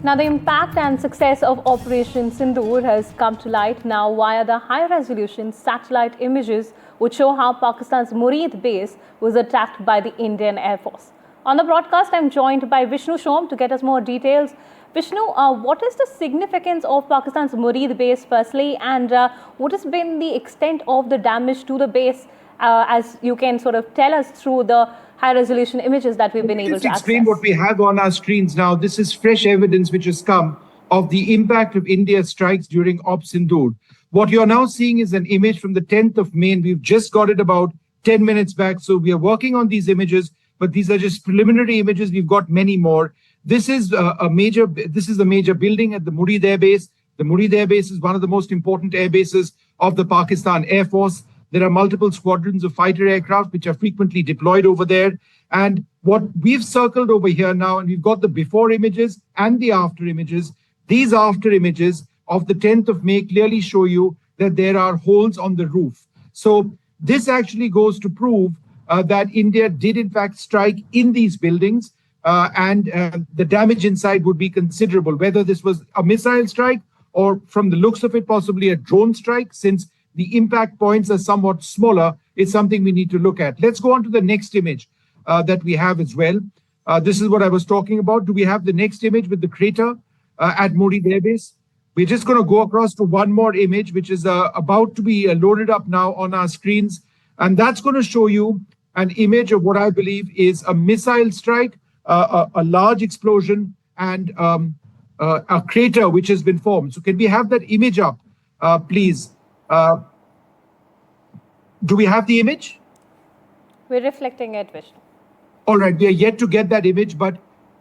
Now, the impact and success of Operation Sindoor has come to light now via the high-resolution satellite images which show how Pakistan's Murid base was attacked by the Indian Air Force. On the broadcast, I'm joined by Vishnu Shom to get us more details. Vishnu, what is the significance of Pakistan's Murid base firstly, and what has been the extent of the damage to the base, as you can sort of tell us through the high-resolution images that we've been able to access? Explain what we have on our screens now. This is fresh evidence which has come of the impact of India's strikes during Op Sindoor. What you're now seeing is an image from the 10th of May, and we've just got it about 10 minutes back. So we are working on these images, but these are just preliminary images. We've got many more. This is a major building at the Murid Air Base. The Murid Air Base is one of the most important air bases of the Pakistan Air Force. There are multiple squadrons of fighter aircraft which are frequently deployed over there. And what we've circled over here now, and we've got the before images and the after images. These after images of the 10th of May clearly show you that there are holes on the roof. So this actually goes to prove that India did in fact strike in these buildings, and the damage inside would be considerable, whether this was a missile strike or, from the looks of it, possibly a drone strike, since the impact points are somewhat smaller. It's something we need to look at. Let's go on to the next image that we have as well. This is what I was talking about. Do we have the next image with the crater at Murid Air Base? We're just going to go across to one more image, which is about to be loaded up now on our screens. And that's going to show you an image of what I believe is a missile strike, a large explosion, and a crater which has been formed. So can we have that image up, please? Do we have the image? We're reflecting it, Vishnu. All right, we are yet to get that image, but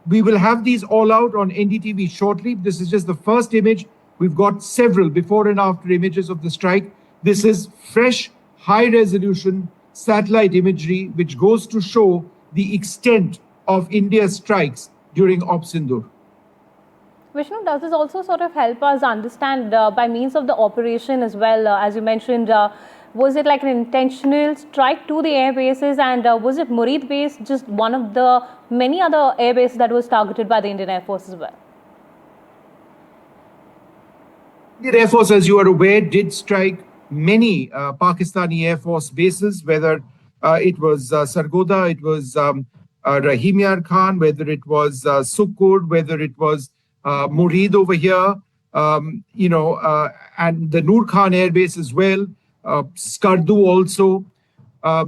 we will have these all out on NDTV shortly. This is just the first image. We've got several before and after images of the strike. This is fresh, high-resolution satellite imagery, which goes to show the extent of India's strikes during Op Sindoor. Vishnu, does this also sort of help us understand by means of the operation as well? As you mentioned, was it like an intentional strike to the air bases, and was it Murid base just one of the many other air bases that was targeted by the Indian Air Force as well? The Air Force, as you are aware, did strike many Pakistani Air Force bases, whether it was Sargodha, it was Rahim Yar Khan, whether it was Sukkur, whether it was Murid over here, and the Noor Khan Air Base as well, Skardu also.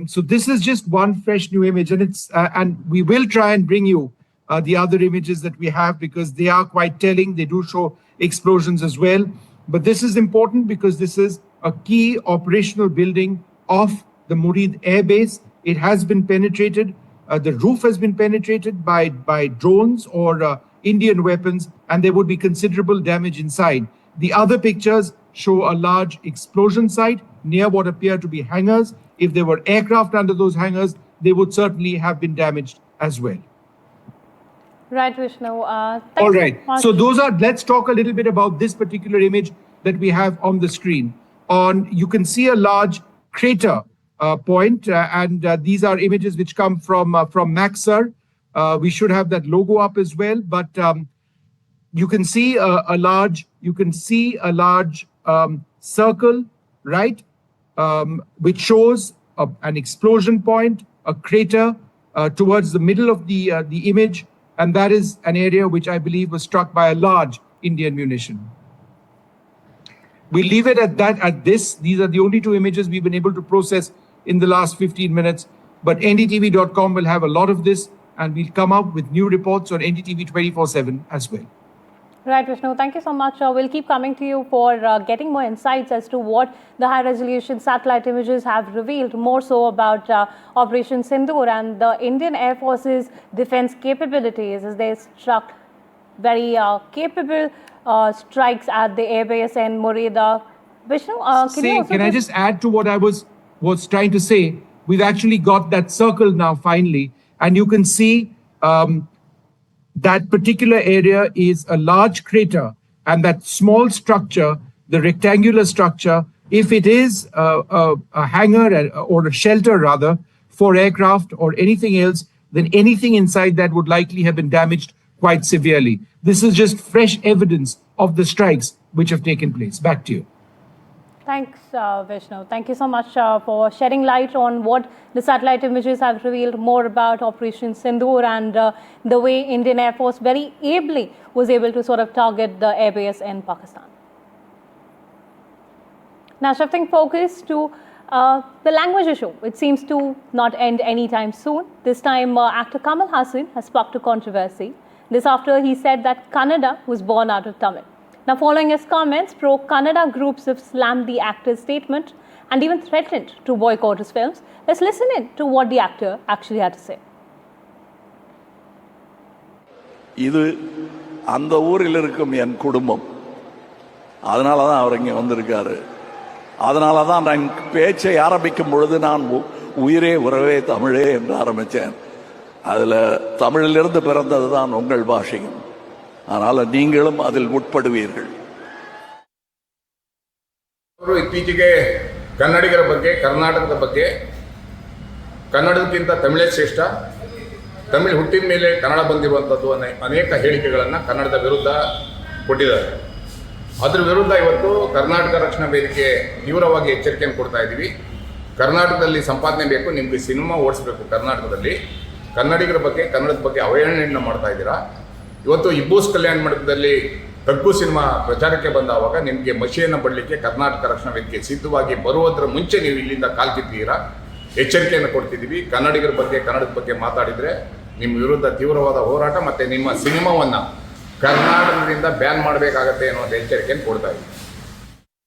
So this is just one fresh new image, and and we will try and bring you the other images that we have, because they are quite telling. They do show explosions as well. But this is important because this is a key operational building of the Murid Air Base. It has been penetrated. The roof has been penetrated by drones or Indian weapons, and there would be considerable damage inside. The other pictures show a large explosion site near what appear to be hangars. If there were aircraft under those hangars, they would certainly have been damaged as well. Right, Vishnu. All right. So let's talk a little bit about this particular image that we have on the screen. You can see a large crater point, and these are images which come from Maxar. We should have that logo up as well, but you can see a large circle, right, which shows an explosion point, a crater towards the middle of the image, and that is an area which I believe was struck by a large Indian munition. We leave it at that. These are the only two images we've been able to process in the last 15 minutes, but NDTV.com will have a lot of this, and we'll come up with new reports on NDTV 24/7 as well. Right, Vishnu. Thank you so much. We'll keep coming to you for getting more insights as to what the high-resolution satellite images have revealed, more so about Operation Sindoor and the Indian Air Force's defense capabilities, as they struck very capable strikes at the airbase in Murid. Vishnu, can I just add to what I was trying to say? We've actually got that circle now finally, and you can see that particular area is a large crater, and that small structure, the rectangular structure, if it is a hangar or a shelter rather for aircraft or anything else, then anything inside that would likely have been damaged quite severely. This is just fresh evidence of the strikes which have taken place. Back to you. Thanks, Vishnu. Thank you so much for shedding light on what the satellite images have revealed more about Operation Sindoor and the way Indian Air Force very ably was able to sort of target the airbase in Pakistan. Now, shifting focus to the language issue, it seems to not end anytime soon. This time, actor Kamal Haasan has sparked a controversy. This after he said that Kannada was born out of Tamil. Now, following his comments, pro-Kannada groups have slammed the actor's statement and even threatened to boycott his films. Let's listen in to what the actor actually had to say. இது அந்த ஊரில் இருக்கும் என் குடும்பம். அதனால தான் அவர் இங்கே வந்திருக்காரு. அதனால தான் நான் பேச்சை ஆரம்பிக்கும் பொழுது நான் உயிரே உறவே தமிழே என்று ஆரம்பித்தேன். அதில் தமிழிலிருந்து பிறந்தது தான் உங்கள் பாஷையும். அதனால நீங்களும் அதில் உட்படுவீர்கள். ಇತ್ತೀಚೆಗೆ ಕನ್ನಡಿಗರ ಬಗ್ಗೆ, ಕರ್ನಾಟಕದ ಬಗ್ಗೆ, ಕನ್ನಡಕ್ಕಿಂತ ತಮಿಳೇ ಶ್ರೇಷ್ಠ, ತಮಿಳು ಹುಟ್ಟಿದ ಮೇಲೆ ಕನ್ನಡ ಬಂದಿರುವಂಥದ್ದು ಅನೇಕ ಹೇಳಿಕೆಗಳನ್ನು ಕನ್ನಡದ ವಿರುದ್ಧ ಕೊಟ್ಟಿದ್ದಾರೆ. ಅದರ ವಿರುದ್ಧ ಇವತ್ತು ಕರ್ನಾಟಕ ರಕ್ಷಣಾ ವೇದಿಕೆ ತೀವ್ರವಾಗಿ ಎಚ್ಚರಿಕೆಯನ್ನು ಕೊಡ್ತಾ ಇದ್ದೀವಿ. ಕರ್ನಾಟಕದಲ್ಲಿ ಸಂಪಾದನೆ ಬೇಕು, ನಿಮಗೆ ಸಿನಿಮಾ ಓಡಿಸ್ಬೇಕು. ಕರ್ನಾಟಕದಲ್ಲಿ ಕನ್ನಡಿಗರ ಬಗ್ಗೆ, ಕನ್ನಡದ ಬಗ್ಗೆ ಅವಹೇಳನೆಯನ್ನು ಮಾಡ್ತಾ ಇದ್ದೀರಾ. ಇವತ್ತು ಇಬ್ಬೂಸ್ ಕಲ್ಯಾಣ ಮಂಟಪದಲ್ಲಿ ತಗ್ಗು ಸಿನಿಮಾ ಪ್ರಚಾರಕ್ಕೆ ಬಂದಾವಾಗ ನಿಮಗೆ ಮಷಿಯನ್ನು ಬಡಲಿಕ್ಕೆ ಕರ್ನಾಟಕ ರಕ್ಷಣಾ ವೇದಿಕೆ ಸಿದ್ಧವಾಗಿ ಬರುವುದರ ಮುಂಚೆ ನೀವು ಇಲ್ಲಿಂದ ಕಾಲ್ಕಿದ್ದೀರಾ. ಎಚ್ಚರಿಕೆಯನ್ನು ಕೊಡ್ತಿದ್ದೀವಿ. ಕನ್ನಡಿಗರ ಬಗ್ಗೆ, ಕನ್ನಡದ ಬಗ್ಗೆ ಮಾತಾಡಿದರೆ ನಿಮ್ಮ ವಿರುದ್ಧ ತೀವ್ರವಾದ ಹೋರಾಟ ಮತ್ತು ನಿಮ್ಮ ಸಿನಿಮಾವನ್ನು ಕರ್ನಾಟಕದಿಂದ ಬ್ಯಾನ್ ಮಾಡಬೇಕಾಗತ್ತೆ ಅನ್ನೋ ಎಚ್ಚರಿಕೆಯನ್ನು ಕೊಡ್ತಾ ಇದ್ದೀವಿ.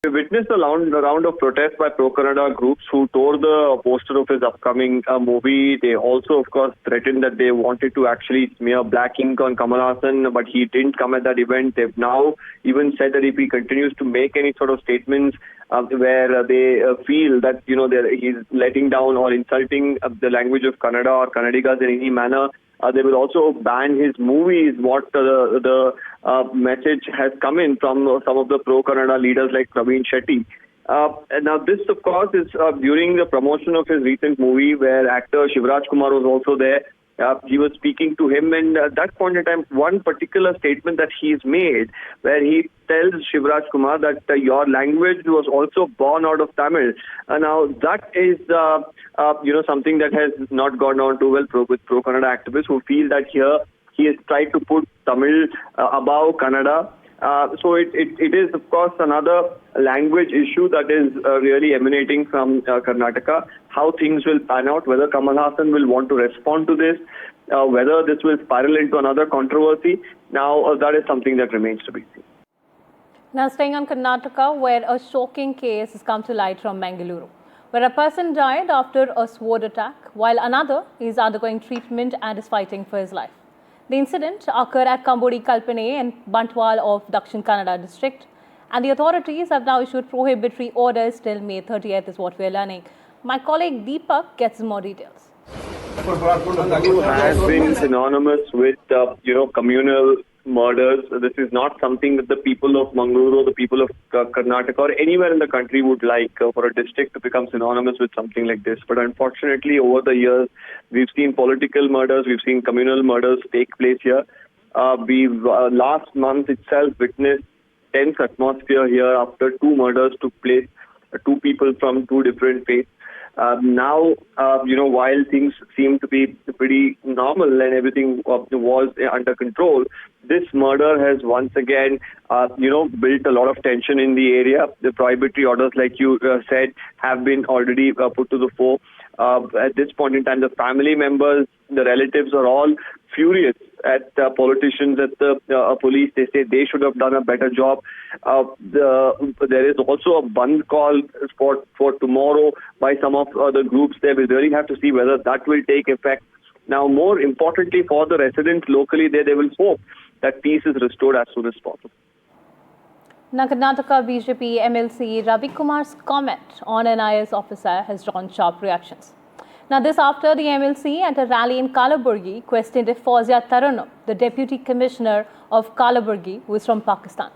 We witnessed a round of protests by pro-Kannada groups who tore the poster of his upcoming movie. They also, of course, threatened that they wanted to actually smear black ink on Kamal Haasan, but he didn't come at that event. They've now even said that if he continues to make any sort of statements where they feel that he's letting down or insulting the language of Kannada or Kannadigas in any manner, they will also ban his movies. What the message has come in from some of the pro-Kannada leaders like Praveen Shetty. Now, this, of course, is during the promotion of his recent movie where actor Shivraj Kumar was also there. He was speaking to him, and at that point in time, one particular statement that he's made where he tells Shivraj Kumar that your language was also born out of Tamil. Now, that is something that has not gone down too well with pro-Kannada activists who feel that here he has tried to put Tamil above Kannada. So it is, of course, another language issue that is really emanating from Karnataka. How things will pan out, whether Kamal Haasan will want to respond to this, whether this will spiral into another controversy. Now, that is something that remains to be seen. Now, staying on Karnataka, where a shocking case has come to light from Mangaluru, where a person died after a sword attack, while another is undergoing treatment and is fighting for his life. The incident occurred at Kambodi Kalpane and Bantwal of Dakshin Kannada district, and the authorities have now issued prohibitory orders till May 30th, is what we are learning. My colleague Deepak gets more details. Has been synonymous with communal murders. This is not something that the people of Mangaluru or the people of Karnataka or anywhere in the country would like for a district to become synonymous with something like this. But unfortunately, over the years, we've seen political murders, we've seen communal murders take place here. We've last month itself witnessed tense atmosphere here after two murders took place, two people from two different faiths. Now, while things seem to be pretty normal and everything was under control, this murder has once again, built a lot of tension in the area. The prohibitory orders, like you said, have been already put to the fore. At this point in time, the family members, the relatives are all furious at politicians, at the police. They say they should have done a better job. There is also a band call for tomorrow by some of the groups there. We really have to see whether that will take effect. Now, more importantly for the residents locally there, they will hope that peace is restored as soon as possible. Now, Karnataka BJP MLC Ravi Kumar's comment on an IAS officer has drawn sharp reactions. Now, this after the MLC at a rally in Kalaburgi questioned if Fauzia Taranum, the Deputy Commissioner of Kalaburgi, who is from Pakistan.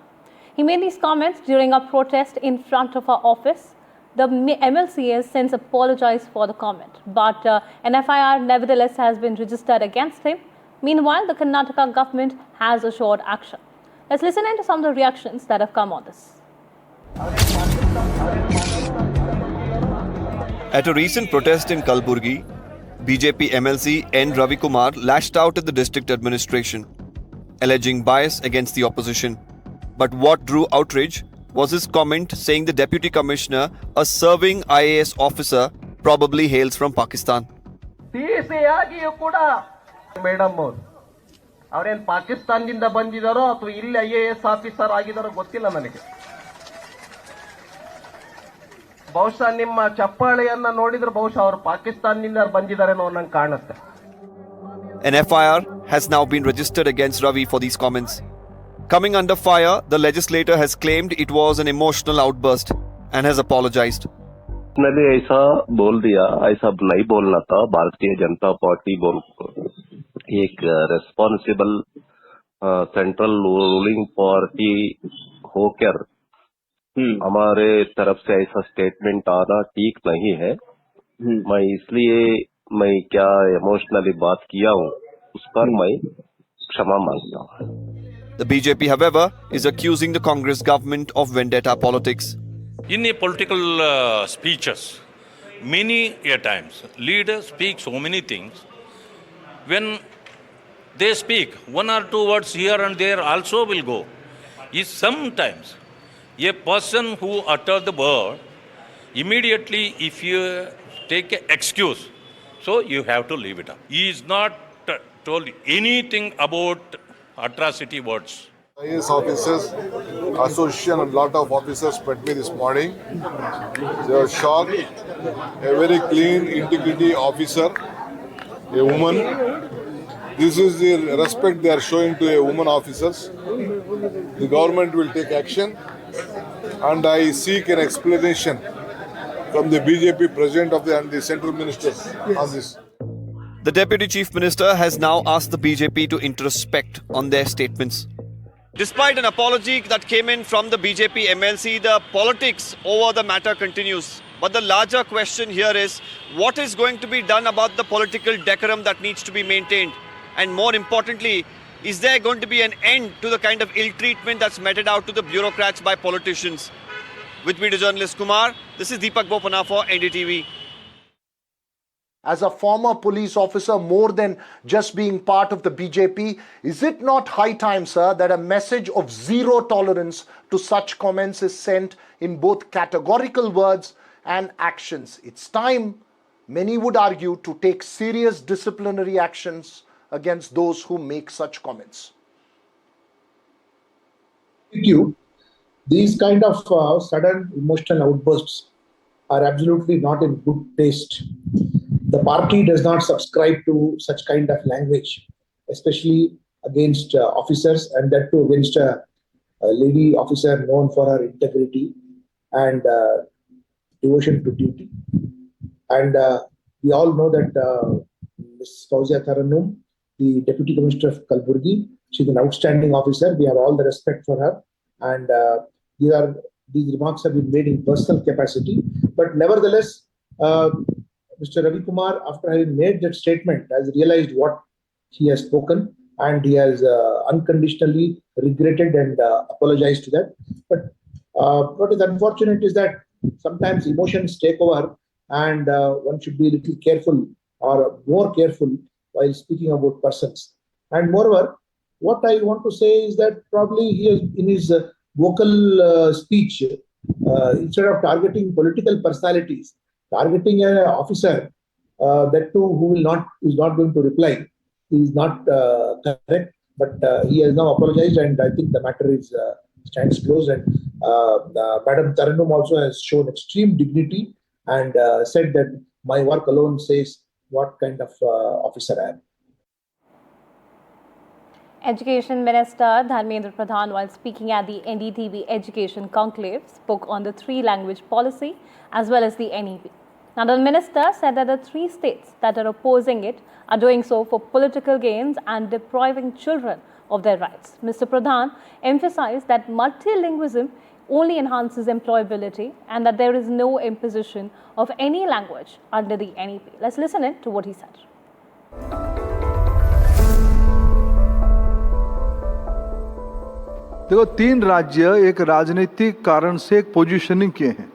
He made these comments during a protest in front of our office. The MLC has since apologized for the comment, but an FIR nevertheless has been registered against him Meanwhile, the Karnataka government has assured action. Let's listen in to some of the reactions that have come on this. At a recent protest in Kalburgi, BJP MLC N. Ravi Kumar lashed out at the district administration, alleging bias against the opposition. But what drew outrage was his comment saying the deputy commissioner, a serving IAS officer, probably hails from Pakistan. ಟಿಸಿಯಾಗಿಯೂ ಕೂಡ madam ಅವರೇನು ಪಾಕಿಸ್ತಾನದಿಂದ ಬಂದಿದ್ದಾರೋ ಅಥವಾ ಇಲ್ಲಿ IAS officer ಆಗಿದ್ದಾರೋ ಗೊತ್ತಿಲ್ಲ ನನಗೆ. ಬಹುಶಃ ನಿಮ್ಮ ಚಪ್ಪಾಳೆಯನ್ನ ನೋಡಿದ್ರೆ ಬಹುಶಃ ಅವರು ಪಾಕಿಸ್ತಾನದಿಂದ ಬಂದಿದ್ದಾರೇನೋ ನಂಗೆ ಕಾಣುತ್ತೆ. An FIR has now been registered against Ravi for these comments. Coming under fire, the legislator has claimed it was an emotional outburst and has apologized. मैंने ऐसा बोल दिया, ऐसा नहीं बोलना था. भारतीय जनता पार्टी एक रेस्पॉन्सिबल सेंट्रल रूलिंग पार्टी होकर हमारे तरफ से ऐसा स्टेटमेंट आना ठीक नहीं है. मैं इसलिए मैं क्या इमोशनली बात किया हूँ उस पर मैं क्षमा मांगता हूँ. The BJP, however, is accusing the Congress government of vendetta politics. In a political speeches, many a times leaders speak so many things. When they speak, one or two words here and there also will go. Is sometimes a person who utters the word, immediately if you take an excuse, so you have to leave it up. He is not told anything about atrocity words. IAS officers association and lot of officers met me this morning. They were shocked. A very clean, integrity officer, a woman. This is the respect they are showing to a woman officers. The government will take action, and I seek an explanation from the BJP president and the central ministers on this. The Deputy Chief Minister has now asked the BJP to introspect on their statements. Despite an apology that came in from the BJP MLC, the politics over the matter continues. But the larger question here is, what is going to be done about the political decorum that needs to be maintained? And more importantly, is there going to be an end to the kind of ill treatment that's meted out to the bureaucrats by politicians? With me, the journalist Kumar, this is Deepak Bopana for NDTV. As a former police officer, more than just being part of the BJP, is it not high time, sir, that a message of zero tolerance to such comments is sent in both categorical words and actions? It's time, many would argue, to take serious disciplinary actions against those who make such comments. Thank you. These kind of sudden emotional outbursts are absolutely not in good taste. The party does not subscribe to such kind of language, especially against officers, and that too against a lady officer known for her integrity and devotion to duty. And we all know that Ms. Fauzia Taranum, the Deputy Commissioner of Kalburgi, she's an outstanding officer. We have all the respect for her, and these remarks have been made in personal capacity. But nevertheless, Mr. Ravi Kumar, after having made that statement, has realized what he has spoken, and he has unconditionally regretted and apologized to that. But what is unfortunate is that sometimes emotions take over, and one should be a little careful or more careful while speaking about persons. And moreover, what I want to say is that probably he has, in his vocal speech, instead of targeting political personalities, targeting an officer, that too who is not going to reply, is not correct. But he has now apologized, and I think the matter is stands closed. And Madam Taranum also has shown extreme dignity and said that my work alone says what kind of officer I am. Education Minister Dharmendra Pradhan, while speaking at the NDTV Education Conclave, spoke on the three-language policy as well as the NEP. Now, the minister said that the three states that are opposing it are doing so for political gains and depriving children of their rights. Mr. Pradhan emphasized that multilingualism only enhances employability and that there is no imposition of any language under the NEP. Let's listen in to what he said. देखो, 3 राज्य एक राजनीतिक कारण से एक positioning किए हैं।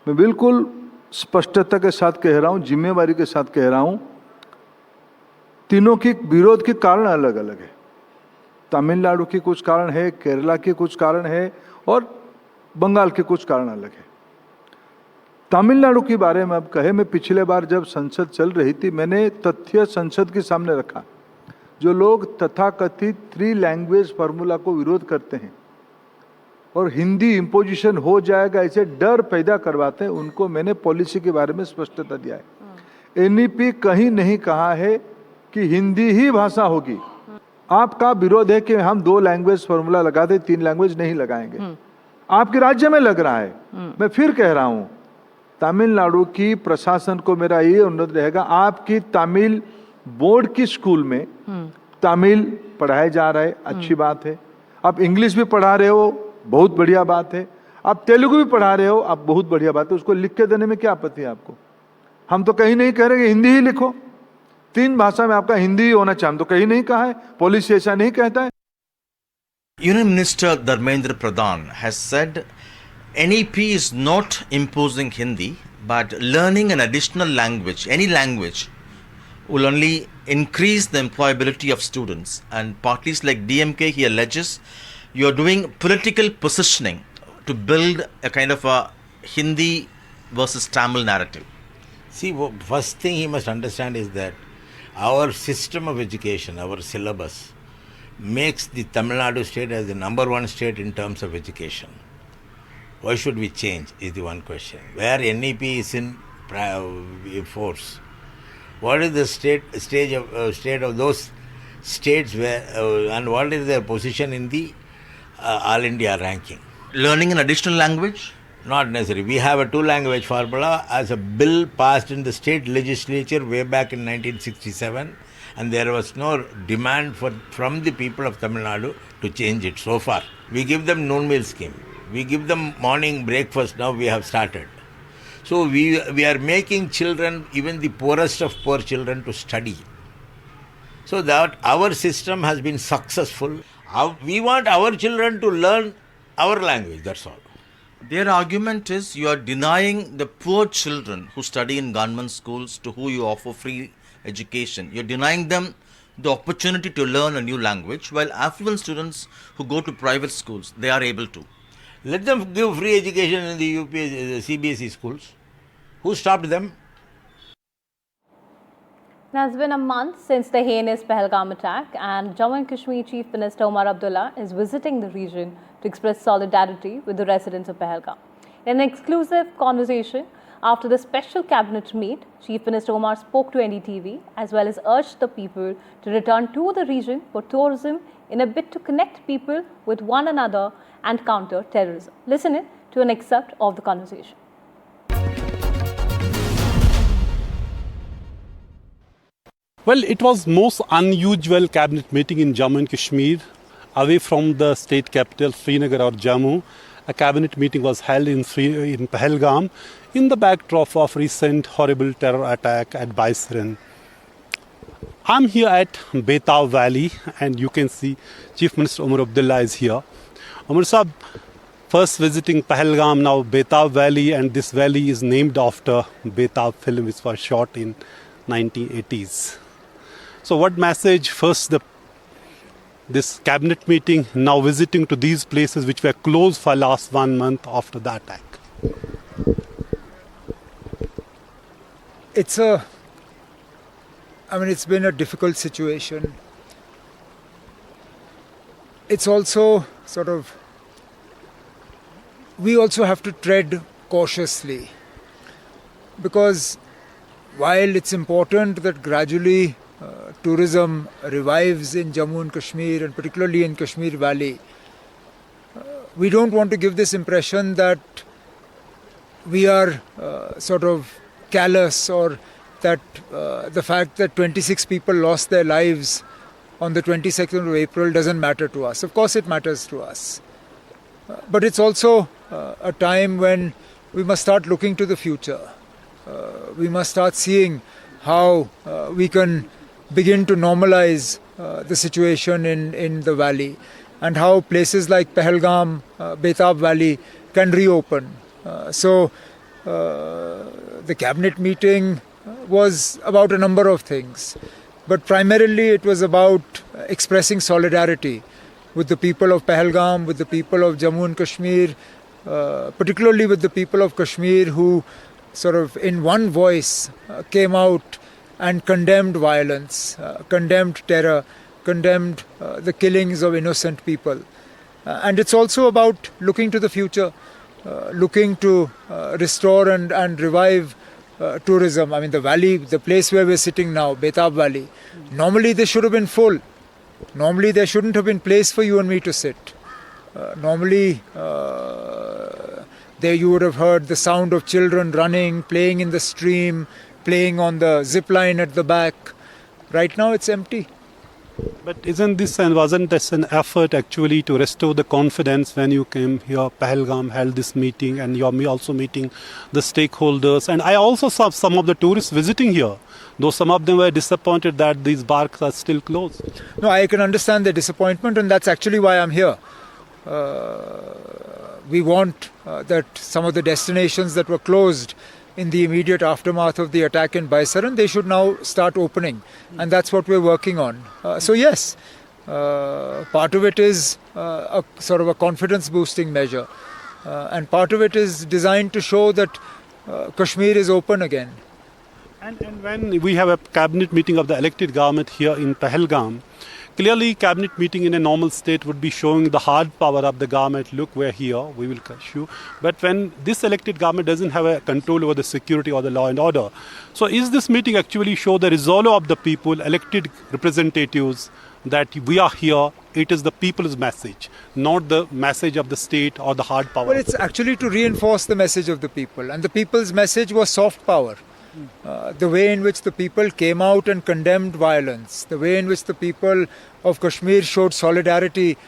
मैं बिल्कुल स्पष्टता के साथ कह रहा हूं, जिम्मेवारी के साथ कह रहा हूं, तीनों की विरोध के कारण अलग अलग है। तमिलनाडु की कुछ कारण है, केरला के कुछ कारण है और बंगाल के कुछ कारण अलग है। तमिलनाडु के बारे में अब कहे, मैं पिछले बार जब संसद चल रही थी, मैंने तथ्य संसद के सामने रखा। जो लोग तथाकथित 3 लैंग्वेज फार्मूला को विरोध करते हैं और हिंदी इम्पोजिशन हो जाएगा ऐसे डर पैदा करवाते हैं, उनको मैंने पॉलिसी के बारे में स्पष्टता दिया है। एनईपी कहीं नहीं कहा है कि हिंदी ही भाषा होगी। आपका विरोध है कि हम 2 लैंग्वेज फार्मूला लगा दे, 3 लैंग्वेज नहीं लगाएंगे। आपके राज्य में लग रहा है। मैं फिर कह रहा हूं, तमिलनाडु की प्रशासन को मेरा ये अनुरोध रहेगा, आपकी तमिल बोर्ड की स्कूल में तमिल पढ़ाया जा रहा है, अच्छी बात है। आप इंग्लिश भी पढ़ा रहे हो, बहुत बढ़िया बात है। आप तेलुगु भी पढ़ा रहे हो, आप बहुत बढ़िया बात है। उसको लिख के देने में क्या आपत्ति है आपको? हम तो कहीं नहीं कह रहे कि हिंदी ही लिखो, 3 भाषा में आपका हिंदी ही होना चाहिए, हम तो कहीं नहीं कहा है, पॉलिसी ऐसा नहीं कहता है। Union Minister Dharmendra Pradhan has said NEP is not imposing Hindi, but learning an additional language, any language, will only increase the employability of students. And parties like DMK, he alleges, you are doing political positioning to build a kind of a Hindi versus Tamil narrative. See, first thing he must understand is that our system of education, our syllabus, makes the Tamil Nadu state as the #1 state in terms of education. Why should we change is the one question. Where NEP is in force, what is the state of those states where and what is their position in the All India ranking? Learning an additional language? Not necessary. We have a 2-language formula as a bill passed in the state legislature way back in 1967, and there was no demand from the people of Tamil Nadu to change it so far. We give them noon meal scheme. We give them morning breakfast. Now we have started. So we are making children, even the poorest of poor children, to study. So that our system has been successful. We want our children to learn our language, that's all. Their argument is you are denying the poor children who study in government schools, to who you offer free education. You're denying them the opportunity to learn a new language, while affluent students who go to private schools, they are able to. Let them give free education in the CBSE schools. Who stopped them? It has been a month since the heinous Pahalgam attack, and Jammu and Kashmir Chief Minister Omar Abdullah is visiting the region to express solidarity with the residents of Pahalgam. In an exclusive conversation after the special cabinet meet, Chief Minister Omar spoke to NDTV as well as urged the people to return to the region for tourism in a bid to connect people with one another and counter terrorism. Listen in to an excerpt of the conversation. Well, it was most unusual cabinet meeting in Jammu and Kashmir, away from the state capital, Srinagar or Jammu. A cabinet meeting was held in Pahalgam in the backdrop of recent horrible terror attack at Baisran. I'm here at Betav Valley, and you can see Chief Minister Omar Abdullah is here. Omar Sahab, first visiting Pahalgam, now Betav Valley, and this valley is named after Betav film which was shot in 1980s. So what message first this cabinet meeting, now visiting to these places which were closed for last 1 month after the attack? It's been a difficult situation. It's also we also have to tread cautiously, because while it's important that gradually tourism revives in Jammu and Kashmir, and particularly in Kashmir Valley, we don't want to give this impression that we are callous, or that the fact that 26 people lost their lives on the 22nd of April doesn't matter to us. Of course it matters to us. But it's also a time when we must start looking to the future. We must start seeing how we can begin to normalize the situation in the valley. and how places like Pahalgam, Betab Valley can reopen. So the cabinet meeting was about a number of things, but primarily it was about expressing solidarity with the people of Pahalgam, with the people of Jammu and Kashmir, particularly with the people of Kashmir who sort of in one voice came out and condemned violence, condemned terror, condemned the killings of innocent people. And it's also about looking to the future, looking to restore and revive tourism. I mean, the valley, the place where we're sitting now, Betab Valley, normally they should have been full. Normally there shouldn't have been place for you and me to sit. Normally there you would have heard the sound of children running, playing in the stream, playing on the zip line at the back. Right now it's empty. But isn't this and wasn't this an effort actually to restore the confidence when you came here? Pahalgam held this meeting and you're also meeting the stakeholders. And I also saw some of the tourists visiting here, though some of them were disappointed that these parks are still closed. No, I can understand their disappointment, and that's actually why I'm here. We want that some of the destinations that were closed in the immediate aftermath of the attack in Baisaran, they should now start opening. And that's what we're working on. So yes, part of it is a sort of a confidence boosting measure. And part of it is designed to show that Kashmir is open again. And when we have a cabinet meeting of the elected government here in Pahalgam, clearly cabinet meeting in a normal state would be showing the hard power of the government. Look, we're here, we will crush you. But when this elected government doesn't have a control over the security or the law and order, so is this meeting actually show the resolve of the people, elected representatives, that we are here, it is the people's message, not the message of the state or the hard power? Well, it's actually to reinforce the message of the people. And the people's message was soft power. The way in which the people came out and condemned violence, the way in which the people of Kashmir showed solidarity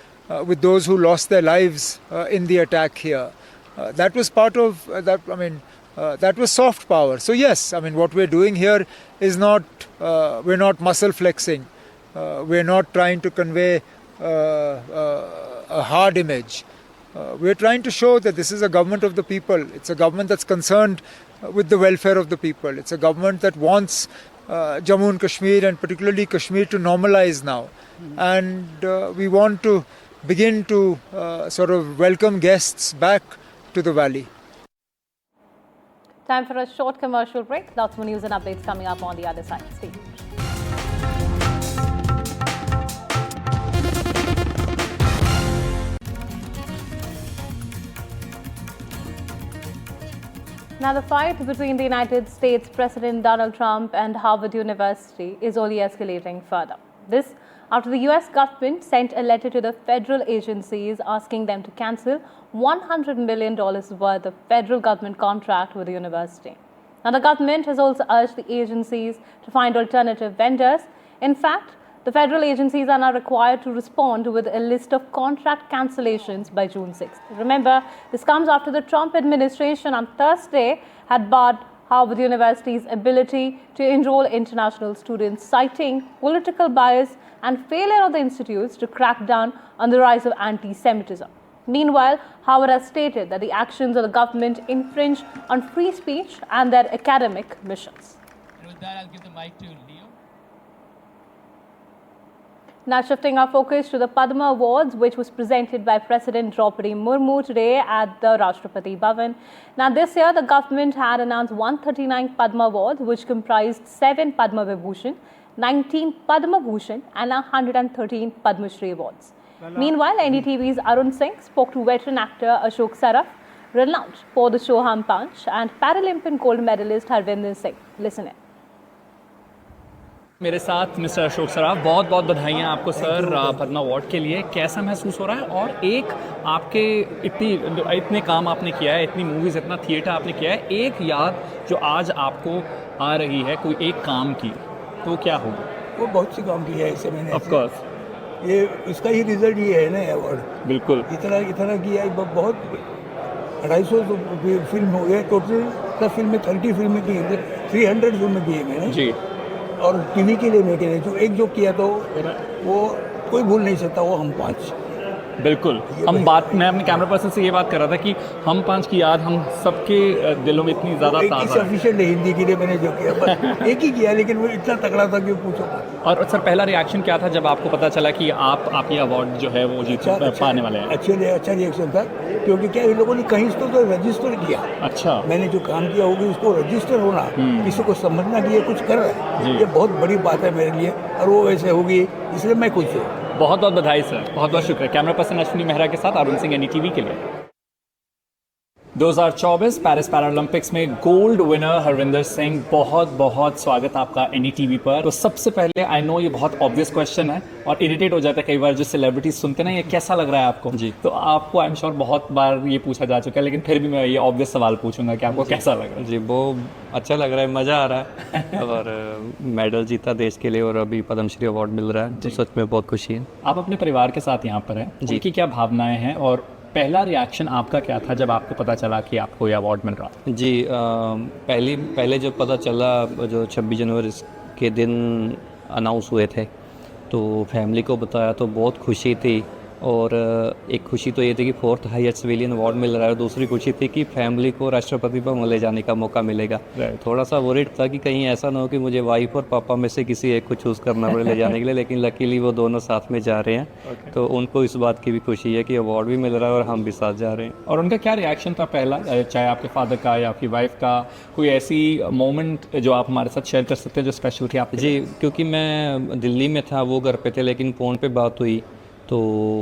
with those who lost their lives in the attack here. That was part of that. I mean, that was soft power. So yes, I mean, what we're doing here is not we're not muscle flexing. We're not trying to convey a hard image. We're trying to show that this is a government of the people. It's a government that's concerned with the welfare of the people. It's a government that wants Jammu and Kashmir, and particularly Kashmir, to normalize now. And we want to begin to sort of welcome guests back to the valley. Time for a short commercial break. Lots more news and updates coming up on the other side. Stay tuned. Now, the fight between the United States President Donald Trump and Harvard University is only escalating further. This after the US government sent a letter to the federal agencies asking them to cancel $100 million worth of federal government contract with the university. Now, the government has also urged the agencies to find alternative vendors. In fact, the federal agencies are now required to respond with a list of contract cancellations by June 6th. Remember, this comes after the Trump administration on Thursday had barred Harvard University's ability to enroll international students, citing political bias and failure of the institutes to crack down on the rise of anti-Semitism. Meanwhile, Harvard has stated that the actions of the government infringe on free speech and their academic missions. And with that, I'll give the mic to Leo. Now shifting our focus to the Padma Awards, which was presented by President Draupadi Murmu today at the Rashtrapati Bhavan. Now this year, the government had announced 139 Padma Awards, which comprised 7 Padma Vibhushan, 19 Padma Bhushan and 113 Padma Shri Awards. Meanwhile, NDTV's Arun Singh spoke to veteran actor Ashok Saraf, renowned for the show Hum Panch, and Paralympian gold medalist Harvinder Singh. Listen in. मेरे साथ mister Ashok Saraf, बहुत बहुत बधाइयाँ आपको sir Padma award के लिए। कैसा महसूस हो रहा है? और एक आपके इतने काम आपने किया है, इतनी मूवीज़, इतना थिएटर आपने किया है, एक याद जो आज आपको आ रही है कोई एक काम की, तो क्या होगा? वो बहुत सी काम की है ऐसे मैंने। ऑफ कोर्स ये इसका ही रिजल्ट ये है ना अवार्ड। बिल्कुल इतना किया है, बहुत 250 फिल्म हो गए टोटल। सब फिल्में 30 फिल्में की है, 300 फिल्में की है मैंने जी। और टीवी के लिए मैं कह रही जो एक जो किया तो वो कोई भूल नहीं सकता, वो हम 5 बिल्कुल, हम बात, मैं अपने कैमरा पर्सन से ये बात कर रहा था कि हम 5 की याद हम सबके दिलों में इतनी ज़्यादा ताज़ा है। सफिशिएंट है हिंदी के लिए मैंने जो किया, बस एक ही किया, लेकिन वो इतना तगड़ा था कि पूछो। और सर पहला रिएक्शन क्या था जब आपको पता चला कि आप ये अवार्ड जो है वो जीत पाने वाले हैं? अच्छा रिएक्शन था, क्योंकि क्या इन लोगों ने कहीं तो रजिस्टर किया। अच्छा, मैंने जो काम किया होगी उसको रजिस्टर होना, किसी को समझना कि ये कुछ कर रहा है, ये बहुत बड़ी बात है मेरे लिए, और वो वैसे होगी, इसलिए मैं खुश हूँ। बहुत बहुत बधाई सर, बहुत बहुत शुक्रिया। कैमरा पर्सन अश्विनी मेहरा के साथ अरुण सिंह, NDTV के लिए। 2024 पेरिस पैरालंपिक्स में गोल्ड विनर हरविंदर सिंह, बहुत बहुत स्वागत आपका NDTV पर। तो सबसे पहले, आई नो ये बहुत ऑब्वियस क्वेश्चन है और इरिटेट हो जाता है कई बार जो सेलिब्रिटीज सुनते ना, ये कैसा लग रहा है आपको? जी, तो आपको आई एम श्योर बहुत बार ये पूछा जा चुका है, लेकिन फिर भी मैं ये ऑब्वियस सवाल पूछूंगा कि आपको कैसा लग रहा है? जी, वो अच्छा लग रहा है, मज़ा आ रहा है और मेडल जीता देश के लिए और अभी पद्मश्री अवार्ड मिल रहा है, तो सच में बहुत खुशी है। आप अपने परिवार के साथ यहाँ पर हैं, उनकी क्या भावनाएं हैं और पहला रिएक्शन आपका क्या था जब आपको पता चला कि आपको ये अवार्ड मिल रहा है? जी, पहले जब पता चला, जो 26 जनवरी के दिन अनाउंस हुए थे, तो फैमिली को बताया तो बहुत खुशी थी। और एक खुशी तो ये थी कि 4th हाईएस्ट सिविलियन अवार्ड मिल रहा है, और दूसरी खुशी थी कि फैमिली को राष्ट्रपति भवन ले जाने का मौका मिलेगा। थोड़ा सा वरीड था कि कहीं ऐसा ना हो कि मुझे वाइफ और पापा में से किसी एक को चूज़ करना पड़े ले जाने के लिए, लेकिन लकीली वो दोनों साथ में जा रहे हैं। तो उनको इस बात की भी खुशी है कि अवार्ड भी मिल रहा है और हम भी साथ जा रहे हैं। और उनका क्या रिएक्शन था पहला, चाहे आपके फादर का या आपकी वाइफ का? कोई ऐसी मोमेंट जो आप हमारे साथ शेयर कर सकते हैं जो स्पेशल थी आप? जी, क्योंकि मैं दिल्ली में था, वो घर पे थे, लेकिन फ़ोन पे बात हुई तो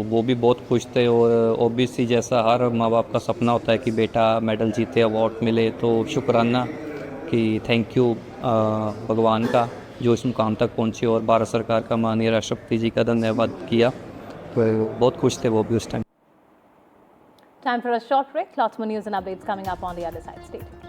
वो भी बहुत खुश थे। और ओबीसी जैसा हर माँ बाप का सपना होता है कि बेटा मेडल जीते, अवार्ड मिले, तो शुक्राना कि थैंक यू भगवान का जो इस मुकाम तक पहुँचे, और भारत सरकार का माननीय राष्ट्रपति जी का धन्यवाद किया। तो बहुत खुश थे वो भी उस time. Time for a short break. Lots more news and updates coming up on the other side. Stay tuned.